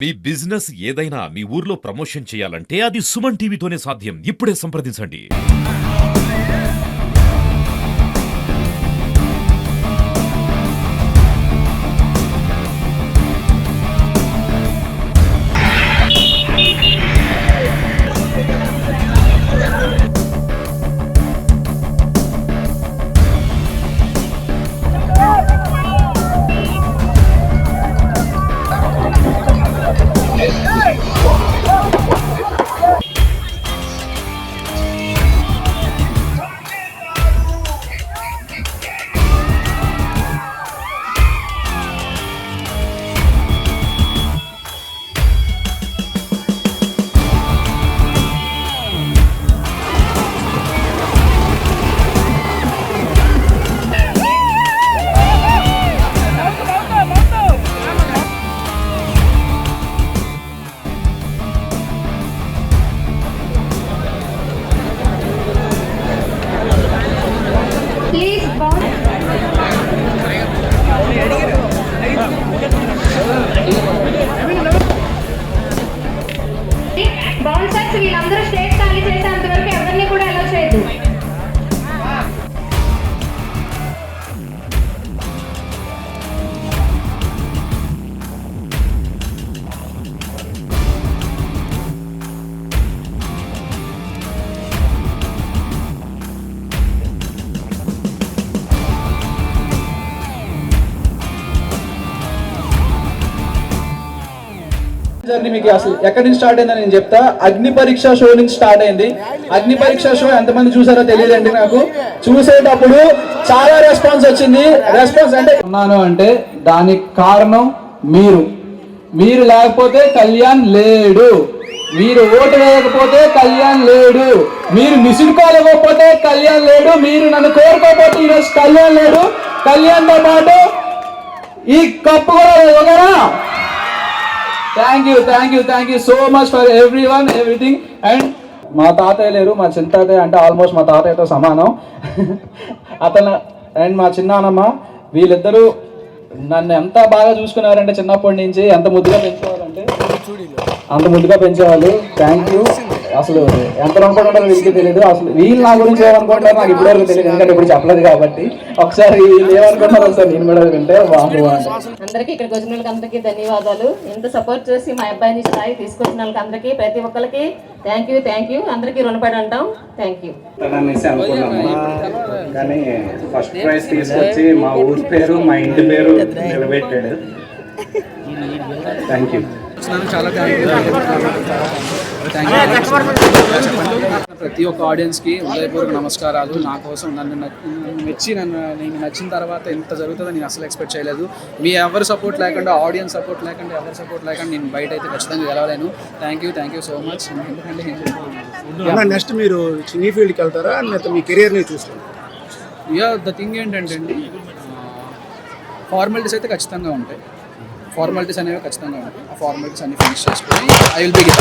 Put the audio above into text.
మీ business ఏదైనా మీ ఊర్లో promotion చేయాలంటే అది సుమన్ టీవీతోనే సాధ్యం. ఇప్పుడే సంప్రదించండి. బౌన్సర్స్ వీళ్ళందరూ స్టేజ్ ఖాళీ చేసేంత వరకు ఎవరిని కూడా అలౌ చేయొద్దు. జర్నీ మీకు అసలు ఎక్కడి నుంచి స్టార్ట్ అయిందని నేను చెప్తా. అగ్ని పరీక్ష షో నుంచి స్టార్ట్ అయింది. అగ్ని పరీక్ష షో ఎంతమంది చూసారో తెలియదండి నాకు. చూసేటప్పుడు చాలా రెస్పాన్స్ వచ్చింది. రెస్పాన్స్ అంటే ఉన్నాను అంటే దానికి కారణం మీరు లేకపోతే కళ్యాణ్ లేడు. మీరు ఓటు వేయకపోతే కళ్యాణ్ లేడు. మీరు మిస్డ్ కాల్ ఇవ్వకపోతే కళ్యాణ్ లేడు. మీరు నన్ను కోరుకోకపోతే ఈరోజు కళ్యాణ్ లేడు. కళ్యాణ్తో పాటు ఈ కప్పు కూడా ఇవ్వగలరా? Thank you so much for everyone everything. And మా తాతయ్య లేరు, మా చిన్న తాతయ్య అంటే ఆల్మోస్ట్ మా తాతయ్యతో సమానం అతను. అండ్ మా చిన్నానమ్మ, వీళ్ళిద్దరూ నన్ను ఎంత బాగా చూసుకున్నారంటే చిన్నప్పటి నుంచి ఎంత ముద్దుగా పెంచేవారంటే అంత ముద్దుగా పెంచేవాళ్ళు. Thank you. అసలు ఎంత అనుకుంటారో వీళ్ళకి తెలియదు. అసలు వీళ్ళు నా గురించి ఏమనుకుంటారో నాకు ఇప్పటివరకు తెలియదు, ఎందుకంటే ఇప్పుడు చెప్పలేదు కాబట్టి. ఒకసారి వీళ్ళు ఏమనుకుంటారో ఒకసారి నేను కూడా వింటే అందరికీ ఇక్కడికి వచ్చిన వాళ్ళకి అందరికీ ధన్యవాదాలు. ఇంత సపోర్ట్ చేసి మా అబ్బాయిని స్థాయి తీసుకొచ్చిన వాళ్ళకి అందరికీ ప్రతి ఒక్కరికి థ్యాంక్ యూ. అందరికీ రుణపడి అంటాం. Thank you. కానీ ఫస్ట్ ప్రైజ్ తీసుకొచ్చి మా ఊరి పేరు మా ఇంటి పేరు నిలబెట్టాడు. Thank you. చాలా ప్రతి ఒక్క ఆడియన్స్కి హృదయపూర్వక నమస్కారాలు. నా కోసం నన్ను మెచ్చి నేను నచ్చిన తర్వాత ఇంత జరుగుతుందని నేను అసలు ఎక్స్పెక్ట్ చేయలేదు. మీ ఎవరి సపోర్ట్ లేకుండా, ఆడియన్స్ సపోర్ట్ లేకుండా, ఎవరి సపోర్ట్ లేకుండా నేను బయట అయితే ఖచ్చితంగా గెలవలేను. Thank you so much. ఎందుకంటే నెక్స్ట్ మీరు సినీ ఫీల్డ్కి వెళ్తారా లేకపోతే మీ కెరియర్ని చూస్తారు? ద థింగ్ ఏంటంటే అండి, ఫార్మాలిటీస్ అయితే ఖచ్చితంగా ఉంటాయి. ఫార్మాలిటీస్ అనేవి ఖచ్చితంగా ఉంటాయి. ఆ ఫార్మాలిటీస్ అన్ని ఫినిష్ చేసుకొని ఐ విల్ బి గివ్.